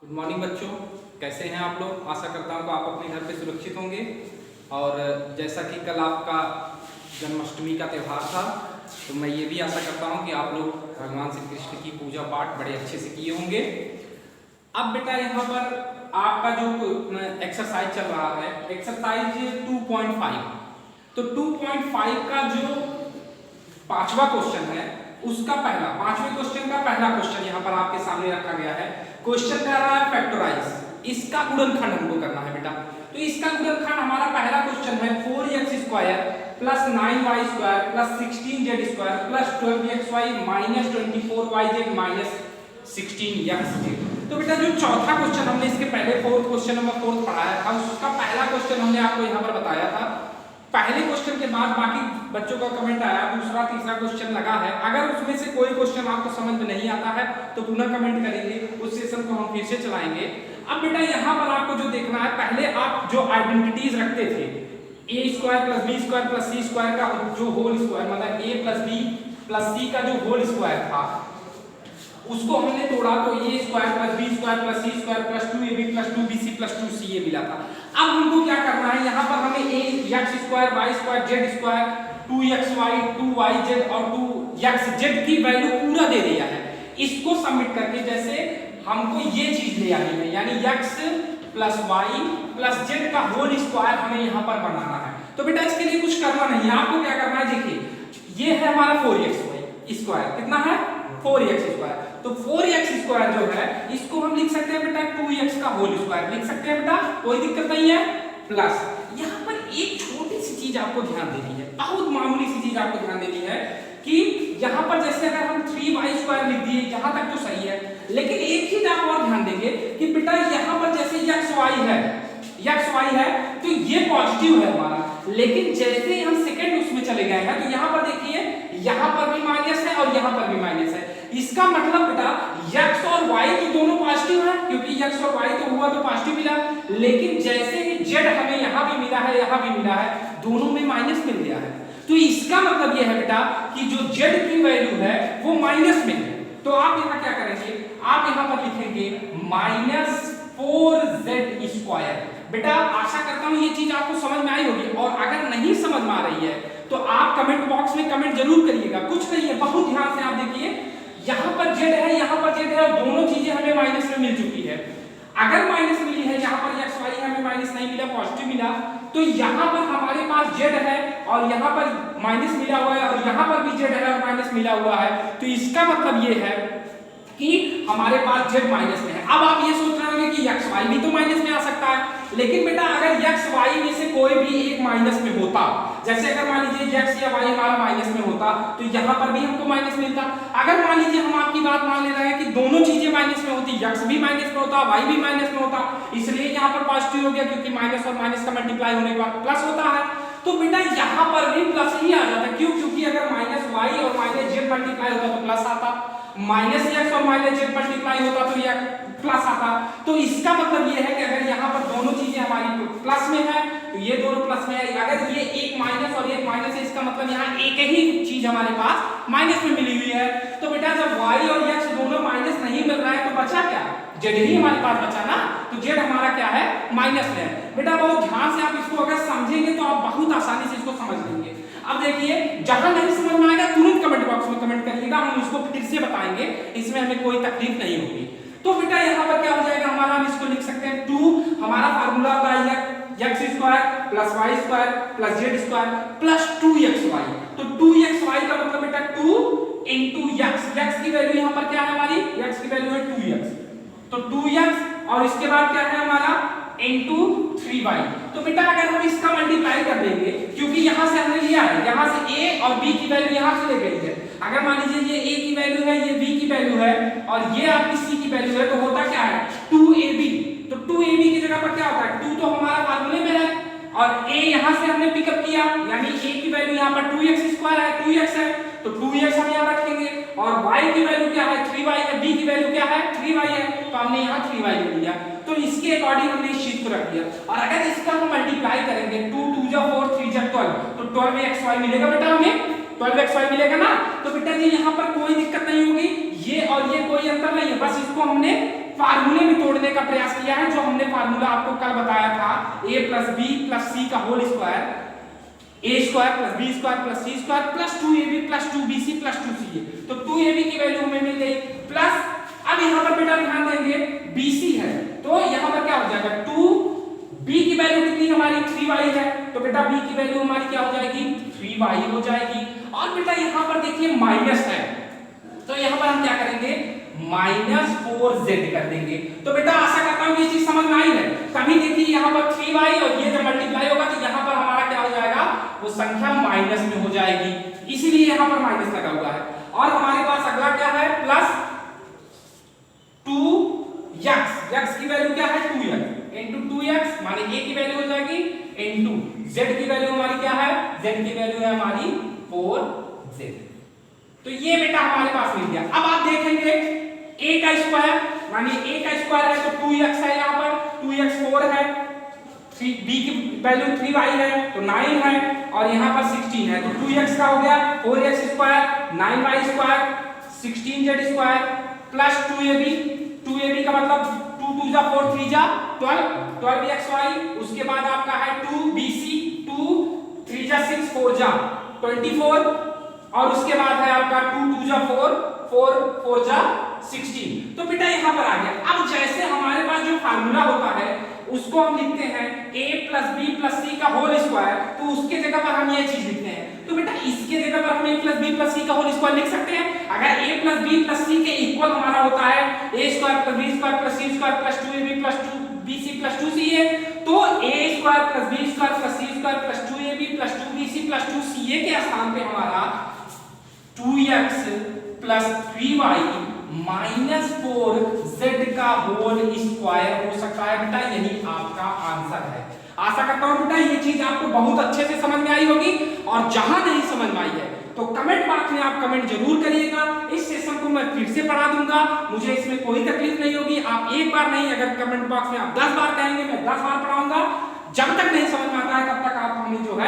Good morning बच्चों, कैसे हैं आप लोग। आशा करता हूँ कि आप अपने घर पे सुरक्षित होंगे। और जैसा कि कल आपका जन्माष्टमी का त्यौहार था, तो मैं ये भी आशा करता हूँ कि आप लोग भगवान श्री कृष्ण की पूजा पाठ बड़े अच्छे से किए होंगे। अब बेटा यहाँ पर आपका जो एक्सरसाइज चल रहा है, एक्सरसाइज 2.5, तो 2.5 का जो पांचवा क्वेश्चन है उसका पांचवें क्वेश्चन का पहला क्वेश्चन यहाँ पर आपके सामने रखा गया है। क्वेश्चन कह रहा है फैक्टराइज, इसका गुणनखंड हमको करना है बेटा। तो इसका गुणनखंड हमारा पहला क्वेश्चन है 4x² plus 9y² plus 16z² plus 12xy minus 24yz minus 16xz। तो बेटा जो चौथा क्वेश्चन हमने इसके पहले क्वेश्चन नंबर 4 पढ़ाया था, उसका पहला क्वेश्चन हमने आपको यहाँ पर बताया था। पहले क्वेश्चन के बाद बाकी बच्चों का कमेंट आया, दूसरा तीसरा क्वेश्चन लगा है। अगर उसमें से कोई क्वेश्चन आपको समझ में नहीं आता है तो पुनः कमेंट करेंगे, उस सेशन को हम फिर से चलाएंगे। अब बेटा यहाँ पर आपको जो देखना है, पहले आप जो आइडेंटिटीज रखते थे a² plus b² plus c² का जो होल स्क्वायर, मतलब a plus b plus c का जो होल स्क्वायर था उसको हमने तोड़ा तो a² plus b² plus c² plus 2ab plus 2bc plus 2ca मिला था। अब हमको क्या करना है, यहाँ पर हमें x² y² z² 2xy 2yz और 2xz की वैल्यू पूरा दे दिया है। इसको सबमिट करके जैसे हमको ये चीज ले आनी है, यानी x plus y plus z का होल स्क्वायर हमें यहाँ पर बनाना है। तो बेटा इसके लिए कुछ करना नहीं है, आपको क्या करना है, देखिए ये है हमारा 4x स्क्वायर, कितना है 4x²। तो 4x² जो है इसको हम लिख सकते हैं बेटा 2x का होल स्क्वायर लिख सकते हैं बेटा, कोई दिक्कत नहीं है। प्लस यहाँ पर एक छोटी सी चीज आपको ध्यान देनी है, बहुत मामूली सी चीज आपको ध्यान देनी है कि यहाँ पर जैसे अगर हम 3y² लिख दिए यहाँ तक तो सही है, लेकिन एक चीज आप और ध्यान देंगे कि बेटा यहाँ पर जैसे xy है तो ये पॉजिटिव है हमारा, लेकिन जैसे हम सेकंड उसमें चले गए हैं तो यहाँ पर देखिए यहाँ पर भी माइनस है और यहाँ पर भी माइनस है। इसका मतलब बेटा x और y तो दोनों पॉजिटिव है, क्योंकि x और y तो हुआ तो पॉजिटिव मिला, लेकिन जैसे ही z हमें यहाँ भी मिला है यहाँ भी मिला है, दोनों में माइनस मिल गया है। तो इसका मतलब यह है बेटा कि जो z की वैल्यू है वो माइनस में है। तो आप यहाँ क्या करेंगे, आप यहाँ पर लिखेंगे -4z²। बेटा आशा करता हूँ ये चीज आपको समझ में आई होगी, और अगर नहीं समझ में आ रही है तो आप कमेंट बॉक्स में कमेंट जरूर करिएगा। कुछ नहीं है, बहुत ध्यान से आप देखिए, यहाँ पर z है यहाँ पर z है और दोनों चीजें हमें माइनस में मिल चुकी है। अगर माइनस मिली है, यहाँ पर xy हमें माइनस नहीं मिला, पॉजिटिव मिला, तो यहाँ पर हमारे पास z है और यहाँ पर माइनस मिला हुआ है और यहाँ पर भी z है और माइनस मिला हुआ है। तो इसका मतलब ये है कि हमारे पास z माइनस में है। अब आप ये सोच रहे होंगे कि xy भी तो माइनस में आ सकता है, लेकिन बेटा अगर xy में से कोई भी एक माइनस में होता, जैसे अगर मान लीजिए x या y हमारा माइनस में होता तो यहाँ पर भी हमको माइनस मिलता। अगर मान लीजिए हम आपकी बात मान ले रहे हैं कि दोनों चीजें माइनस में होती, x भी माइनस में होता y भी माइनस में होता, इसलिए यहाँ पर पॉजिटिव हो गया, क्योंकि माइनस और माइनस का मल्टीप्लाई होने के बाद प्लस होता है। तो बेटा यहाँ पर भी प्लस ही आ जाता, क्यों, क्योंकि अगर -y और -z मल्टीप्लाई होता तो प्लस आता, -x और -z मल्टीप्लाई होता तो यह प्लस आता। तो इसका मतलब ये है कि अगर यहाँ पर दोनों चीजें हमारी प्लस में है तो ये दोनों प्लस में है, अगर ये एक माइनस और एक माइनस है, इसका मतलब यहाँ एक ही चीज हमारे पास माइनस में मिली हुई है। तो बेटा जब y और x दोनों माइनस नहीं मिल रहा है तो बचा क्या, z ही हमारे पास बचा ना, तो z हमारा क्या है, माइनस में है। बेटा बहुत ध्यान से आप इसको अगर समझेंगे तो आप बहुत आसानी से इसको समझ लेंगे। अब देखिए जहां नहीं समझ में आएगा तुरंत कमेंट बॉक्स में कमेंट करिएगा, हम उसको फिर से बताएंगे, इसमें हमें कोई तकलीफ नहीं होगी। तो बेटा यहाँ पर क्या हो जाएगा हमारा, हम इसको लिख सकते हैं 2, हमारा फार्मूला होता है x² plus y² plus z² plus 2xy। तो 2xy का मतलब बेटा 2 into x की वैल्यू यहाँ पर क्या है हमारी, x की वैल्यू है 2x, तो 2x और इसके बाद क्या है हमारा into 3y। तो बेटा अगर हम इसका मल्टीप्लाई कर देंगे, क्योंकि यहाँ से हमने लिया है, यहाँ से a और b की वैल्यू यहाँ से ले गई है, अगर मान लीजिए ये a की वैल्यू है, ये b की वैल्यू है और ये आपकी c की वैल्यू है, तो होता क्या है 2ab। तो 2ab की जगह पर क्या होता है, 2 तो हमारा फार्मूले में है और a यहाँ से हमने पिकअप किया, यानी a की वैल्यू यहाँ पर 2x² है, 2x है, तो 2x हम यहाँ रखेंगे और y की वैल्यू क्या है 3y है, b की वैल्यू क्या है 3y है, तो हमने यहाँ 3y ले लिया। तो इसके अकॉर्डिंग हमने इस चीज को रख दिया, और अगर इसका हम मल्टीप्लाई करेंगे 2 2 जा 4 3 जा 12, तो 12xy मिलेगा बेटा, हमें 12xy मिलेगा ना। तो बेटा जी यहाँ पर कोई दिक्कत नहीं होगी, ये और ये कोई अंतर नहीं है, बस इसको हमने फार्मूले में तोड़ने का किया है जो हमने फार्मूला आपको कल बताया था, a plus B plus C का whole square, a square plus B square plus C square plus 2ab plus 2bc plus 2ca। तो 2ab की वैल्यू हमें मिल गई प्लस, अब यहाँ पर बेटा ध्यान देंगे bc है तो यहाँ पर क्या हो जाएगा 2b की वैल्यू कितनी हमारी 3y है, तो बेटा b की वैल्यू हमारी क्या हो जाएगी 3y हो जाएगी। और बेटा यहाँ पर देखिए माइनस है तो यहाँ पर हम क्या करेंगे -4z कर देंगे। तो बेटा आशा करता हूँ ये चीज समझ में आई है। कभी देखिए यहाँ पर 3y और ये जब मल्टीप्लाई होगा तो यहाँ पर हमारा क्या हो जाएगा, वो संख्या माइनस में हो जाएगी, इसीलिए यहाँ पर माइनस लगा हुआ है। और हमारे पास अगला क्या है प्लस 2x, x की वैल्यू क्या है 2x इंटू 2x माने a की वैल्यू हो जाएगी इंटू z की वैल्यू हमारी क्या है, z की वैल्यू है हमारी 4z। तो ये बेटा हमारे पास मिल गया। अब आप देखेंगे a का स्क्वायर माने a का स्क्वायर है तो 2x है, यहाँ पर 2x 4 है, b की वैल्यू 3y है तो 9 है और यहाँ पर 16 है तो 2x का हो गया 4x square 9y square 16z square plus 2ab का मतलब 2 2 जा 4 3 जा 12xy, उसके बाद आपका है 2bc 2 3 जा 6 4 जा 24 और उसके बाद है आपका 2 2 जा 4 4 4 जा 16। तो बेटा यहाँ पर आ गया। अब जैसे हमारे पास जो फार्मूला होता है उसको हम लिखते हैं a plus B plus C का होल स्क्वायर, तो उसके जगह पर हम ये चीज लिखते हैं। तो बेटा इसके जगह पर हम a plus B plus C का होल स्क्वायर लिख सकते हैं। अगर a plus B plus C के इक्वल हमारा होता है a square plus B square plus C square plus 2ab plus 2bc plus 2ca, तो a square plus B square plus C square plus 2ab plus 2bc plus 2ca के स्थान पे हमारा 2x plus 3y minus 4z का whole square हो सकता है। बेटा यही आपका आंसर है। आशा करता हूं बेटा ये चीज आपको बहुत अच्छे से समझ में आई होगी, और जहां नहीं समझ में आई है तो कमेंट बॉक्स में आप कमेंट जरूर करिएगा। इस सेशन को मैं फिर से पढ़ा दूंगा, मुझे इसमें कोई तकलीफ नहीं होगी। आप एक बार नहीं, अगर कमेंट बॉक्स में आप 10 बार कहेंगे मैं 10 बार पढ़ाऊंगा। जब तक नहीं समझ में आता है तब तक आप हमें जो है